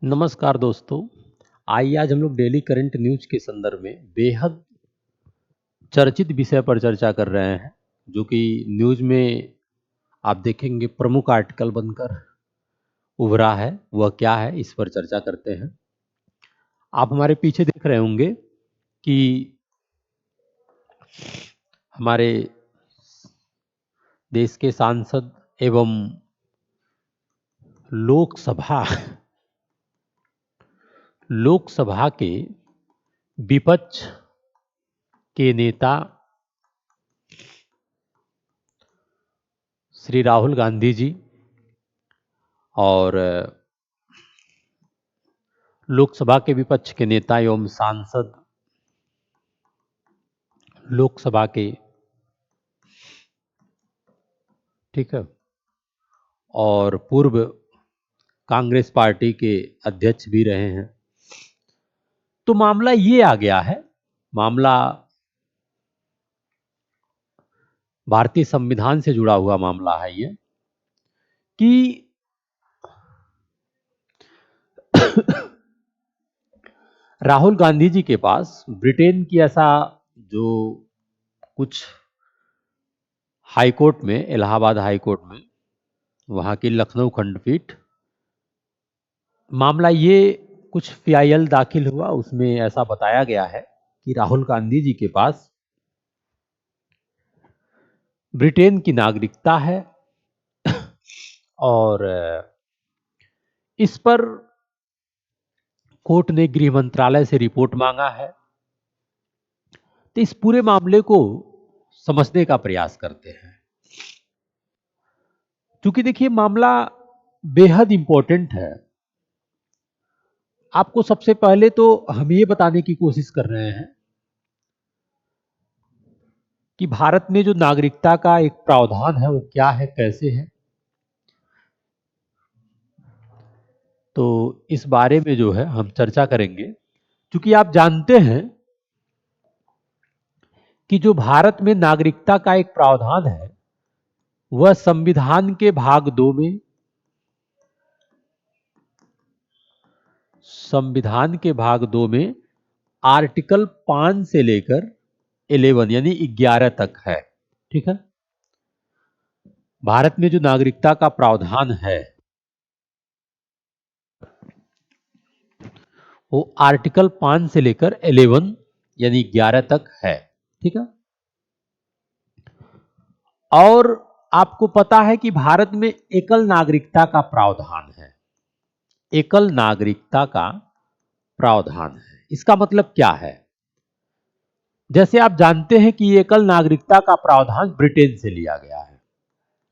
नमस्कार दोस्तों। आइए आज हम लोग डेली करंट न्यूज के संदर्भ में बेहद चर्चित विषय पर चर्चा कर रहे हैं, जो कि न्यूज में आप देखेंगे प्रमुख आर्टिकल बनकर उभरा है। वह क्या है, इस पर चर्चा करते हैं। आप हमारे पीछे देख रहे होंगे कि हमारे देश के सांसद एवं लोकसभा लोकसभा के विपक्ष के नेता श्री राहुल गांधी जी और लोकसभा के विपक्ष के नेता एवं सांसद लोकसभा के, ठीक है, और पूर्व कांग्रेस पार्टी के अध्यक्ष भी रहे हैं। तो मामला ये आ गया है, मामला भारतीय संविधान से जुड़ा हुआ मामला है ये, कि राहुल गांधी जी के पास ब्रिटेन की ऐसा जो कुछ हाई कोर्ट में, इलाहाबाद हाई कोर्ट में, वहां की लखनऊ खंडपीठ, मामला ये कुछ पीआईएल दाखिल हुआ। उसमें ऐसा बताया गया है कि राहुल गांधी जी के पास ब्रिटेन की नागरिकता है और इस पर कोर्ट ने गृह मंत्रालय से रिपोर्ट मांगा है। तो इस पूरे मामले को समझने का प्रयास करते हैं, क्योंकि देखिए मामला बेहद इंपॉर्टेंट है। आपको सबसे पहले तो हम ये बताने की कोशिश कर रहे हैं कि भारत में जो नागरिकता का एक प्रावधान है वो क्या है, कैसे है। तो इस बारे में जो है हम चर्चा करेंगे, क्योंकि आप जानते हैं कि जो भारत में नागरिकता का एक प्रावधान है वह संविधान के भाग 2 में, संविधान के भाग 2 में आर्टिकल 5 से लेकर 11 यानी 11 तक है। ठीक है, भारत में जो नागरिकता का प्रावधान है वो आर्टिकल 5 से लेकर 11 यानी 11 तक है। ठीक है, और आपको पता है कि भारत में एकल नागरिकता का प्रावधान है। एकल नागरिकता का प्रावधान है, इसका मतलब क्या है? जैसे आप जानते हैं कि एकल नागरिकता का प्रावधान ब्रिटेन से लिया गया है।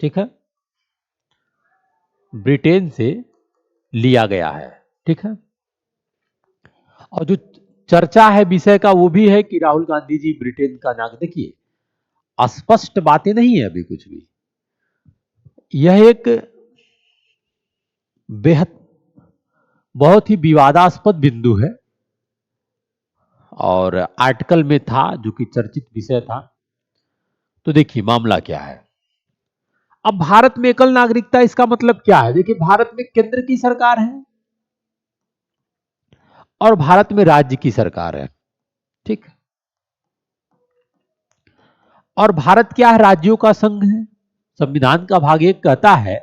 ठीक है, ब्रिटेन से लिया गया है। ठीक है, और जो चर्चा है विषय का वो भी है कि राहुल गांधी जी ब्रिटेन का नागरिक। देखिए स्पष्ट बातें नहीं है अभी कुछ भी, यह एक बेहद बहुत ही विवादास्पद बिंदु है और आर्टिकल में था जो कि चर्चित विषय था। तो देखिए मामला क्या है। अब भारत में एकल नागरिकता, इसका मतलब क्या है? देखिए भारत में केंद्र की सरकार है और भारत में राज्य की सरकार है। ठीक, और भारत क्या है? राज्यों का संघ है। संविधान का भाग 1 कहता है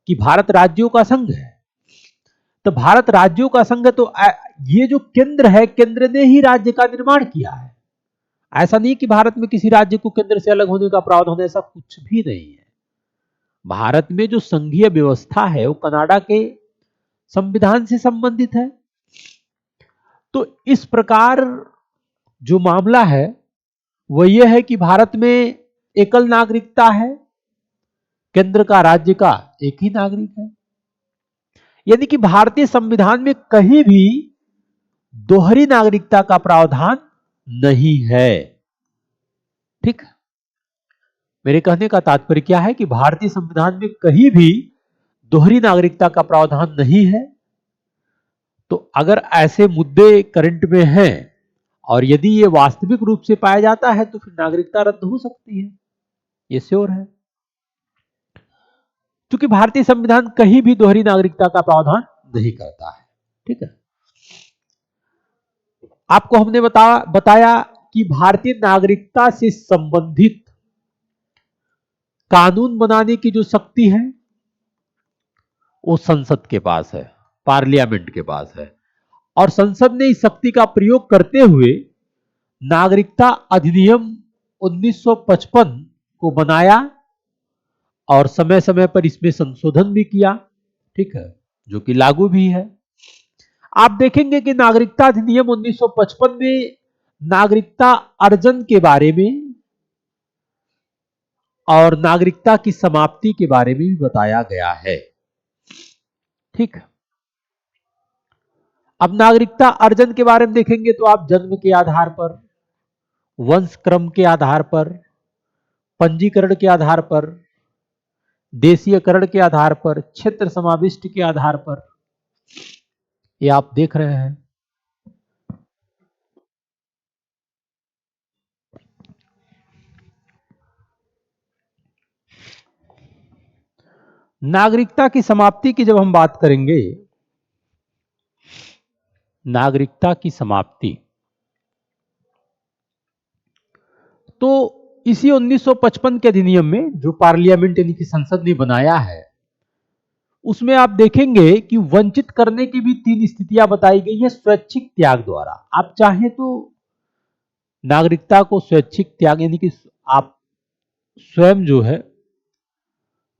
कि भारत राज्यों का संघ है। तो भारत राज्यों का संघ है, तो ये जो केंद्र है, केंद्र ने ही राज्य का निर्माण किया है। ऐसा नहीं कि भारत में किसी राज्य को केंद्र से अलग होने का प्रावधान, ऐसा कुछ भी नहीं है। भारत में जो संघीय व्यवस्था है वो कनाडा के संविधान से संबंधित है। तो इस प्रकार जो मामला है वो ये है कि भारत में एकल नागरिकता है, केंद्र का, राज्य का एक ही नागरिक है। यानी कि भारतीय संविधान में कहीं भी दोहरी नागरिकता का प्रावधान नहीं है। ठीक, मेरे कहने का तात्पर्य क्या है कि भारतीय संविधान में कहीं भी दोहरी नागरिकता का प्रावधान नहीं है। तो अगर ऐसे मुद्दे करंट में हैं और यदि ये वास्तविक रूप से पाया जाता है तो फिर नागरिकता रद्द हो सकती है, ये श्योर है। क्योंकि भारतीय संविधान कहीं भी दोहरी नागरिकता का प्रावधान नहीं करता है। ठीक है। आपको हमने बताया कि भारतीय नागरिकता से संबंधित कानून बनाने की जो शक्ति है वो संसद के पास है, पार्लियामेंट के पास है, और संसद ने इस शक्ति का प्रयोग करते हुए नागरिकता अधिनियम 1955 को बनाया और समय समय पर इसमें संशोधन भी किया, ठीक है, जो कि लागू भी है। आप देखेंगे कि नागरिकता अधिनियम 1955 में नागरिकता अर्जन के बारे में और नागरिकता की समाप्ति के बारे में भी बताया गया है, ठीक। अब नागरिकता अर्जन के बारे में देखेंगे तो आप जन्म के आधार पर, वंश क्रम के आधार पर, पंजीकरण के आधार पर, देशीयकरण के आधार पर, क्षेत्र समाविष्ट के आधार पर, ये आप देख रहे हैं। नागरिकता की समाप्ति की जब हम बात करेंगे, नागरिकता की समाप्ति तो इसी 1955 के अधिनियम में जो पार्लियामेंट यानी कि संसद ने बनाया है, उसमें आप देखेंगे कि वंचित करने की भी 3 स्थितियां बताई गई है स्वैच्छिक त्याग द्वारा। आप चाहें तो नागरिकता को स्वैच्छिक त्याग यानी कि आप स्वयं जो है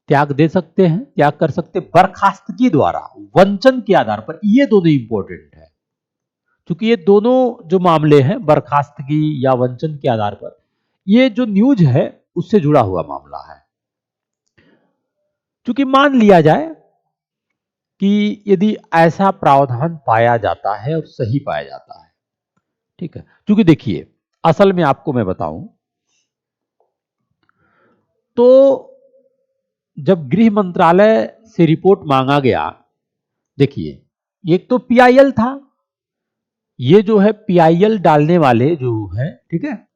त्याग दे सकते हैं, त्याग कर सकते हैं, बर्खास्तगी द्वारा, वंचन के आधार पर। ये दोनों इंपॉर्टेंट है, क्योंकि ये दोनों जो मामले हैं बर्खास्तगी या वंचन के आधार पर, ये जो न्यूज है उससे जुड़ा हुआ मामला है। क्योंकि मान लिया जाए कि यदि ऐसा प्रावधान पाया जाता है और सही पाया जाता है, ठीक है। क्योंकि देखिए, असल में आपको मैं बताऊं तो जब गृह मंत्रालय से रिपोर्ट मांगा गया, देखिए एक तो पीआईएल था, ये जो है पीआईएल डालने वाले जो है, ठीक है,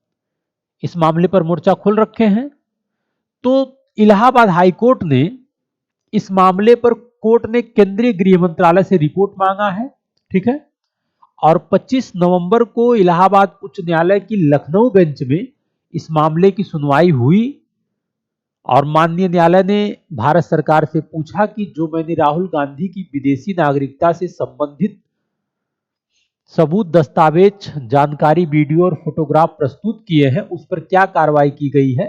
इस मामले पर मोर्चा खोल रखे हैं। तो इलाहाबाद हाईकोर्ट ने इस मामले पर, कोर्ट ने केंद्रीय गृह मंत्रालय से रिपोर्ट मांगा है, ठीक है, और 25 नवंबर को इलाहाबाद उच्च न्यायालय की लखनऊ बेंच में इस मामले की सुनवाई हुई और माननीय न्यायालय ने भारत सरकार से पूछा कि जो मैंने राहुल गांधी की विदेशी नागरिकता से संबंधित सबूत, दस्तावेज, जानकारी, वीडियो और फोटोग्राफ प्रस्तुत किए हैं, उस पर क्या कार्रवाई की गई है।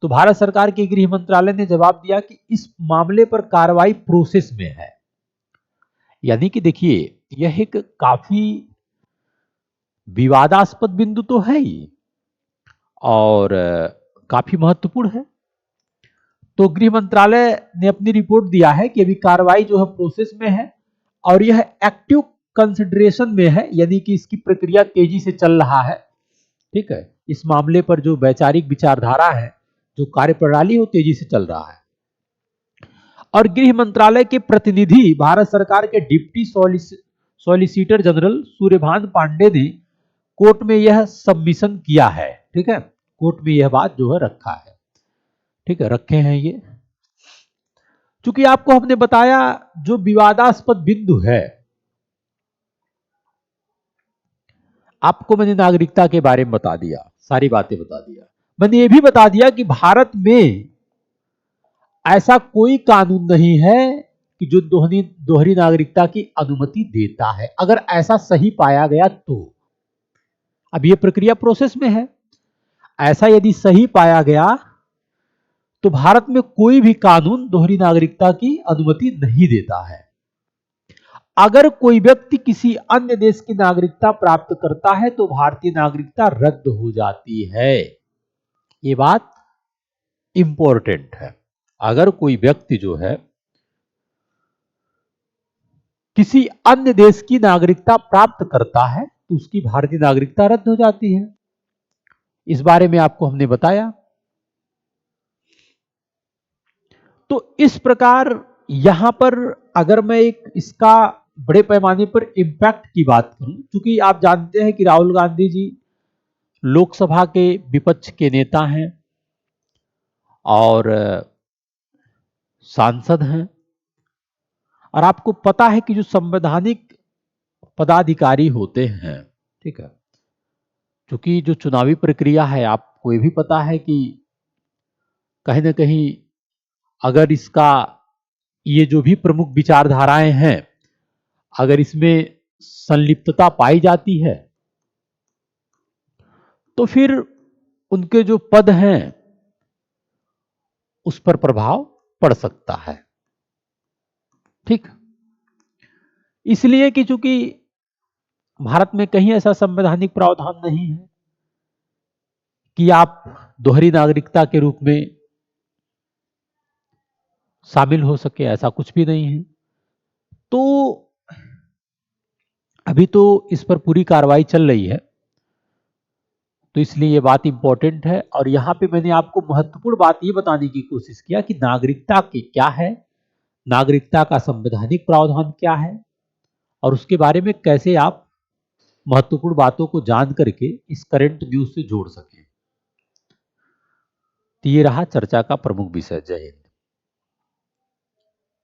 तो भारत सरकार के गृह मंत्रालय ने जवाब दिया कि इस मामले पर कार्रवाई प्रोसेस में है। यानी कि देखिए, यह एक काफी विवादास्पद बिंदु तो है ही और काफी महत्वपूर्ण है। तो गृह मंत्रालय ने अपनी रिपोर्ट दिया है कि अभी कार्रवाई जो है प्रोसेस में है और यह एक्टिव कंसिडरेशन में है, यानी कि इसकी प्रक्रिया तेजी से चल रहा है, ठीक है। इस मामले पर जो वैचारिक विचारधारा है, जो कार्यप्रणाली वो तेजी से चल रहा है। और गृह मंत्रालय के प्रतिनिधि भारत सरकार के deputy solicitor general Suryabhan Pandey ने कोर्ट में यह सबमिशन किया है, ठीक है, कोर्ट में यह बात जो है रखा है, ठीक है, रखे हैं ये। चूंकि आपको हमने बताया जो विवादास्पद बिंदु है, आपको मैंने नागरिकता के बारे में बता दिया, सारी बातें बता दिया। मैंने ये भी बता दिया कि भारत में ऐसा कोई कानून नहीं है कि जो दोहरी नागरिकता की अनुमति देता है, अगर ऐसा सही पाया गया तो। अब ये प्रक्रिया प्रोसेस में है, ऐसा यदि सही पाया गया तो भारत में कोई भी कानून दोहरी नागरिकता की अनुमति नहीं देता है। अगर कोई व्यक्ति किसी अन्य देश की नागरिकता प्राप्त करता है तो भारतीय नागरिकता रद्द हो जाती है। ये बात इंपॉर्टेंट है। अगर कोई व्यक्ति जो है किसी अन्य देश की नागरिकता प्राप्त करता है तो उसकी भारतीय नागरिकता रद्द हो जाती है। इस बारे में आपको हमने बताया। तो इस प्रकार यहां पर अगर मैं एक इसका बड़े पैमाने पर इंपैक्ट की बात करूं, क्योंकि आप जानते हैं कि राहुल गांधी जी लोकसभा के विपक्ष के नेता हैं और सांसद हैं, और आपको पता है कि जो संवैधानिक पदाधिकारी होते हैं, ठीक है। क्योंकि जो चुनावी प्रक्रिया है आपको ये भी पता है कि कहीं ना कहीं अगर इसका ये जो भी प्रमुख विचारधाराएं हैं अगर इसमें संलिप्तता पाई जाती है तो फिर उनके जो पद हैं उस पर प्रभाव पड़ सकता है, ठीक। इसलिए कि चूंकि भारत में कहीं ऐसा संवैधानिक प्रावधान नहीं है कि आप दोहरी नागरिकता के रूप में शामिल हो सके, ऐसा कुछ भी नहीं है। तो अभी तो इस पर पूरी कार्रवाई चल रही है, तो इसलिए ये बात इंपॉर्टेंट है। और यहां पे मैंने आपको महत्वपूर्ण बात ये बताने की कोशिश किया कि नागरिकता के क्या है, नागरिकता का संवैधानिक प्रावधान क्या है और उसके बारे में कैसे आप महत्वपूर्ण बातों को जान करके इस करंट न्यूज से जोड़ सकें। तो ये रहा चर्चा का प्रमुख विषय। जय हिंद।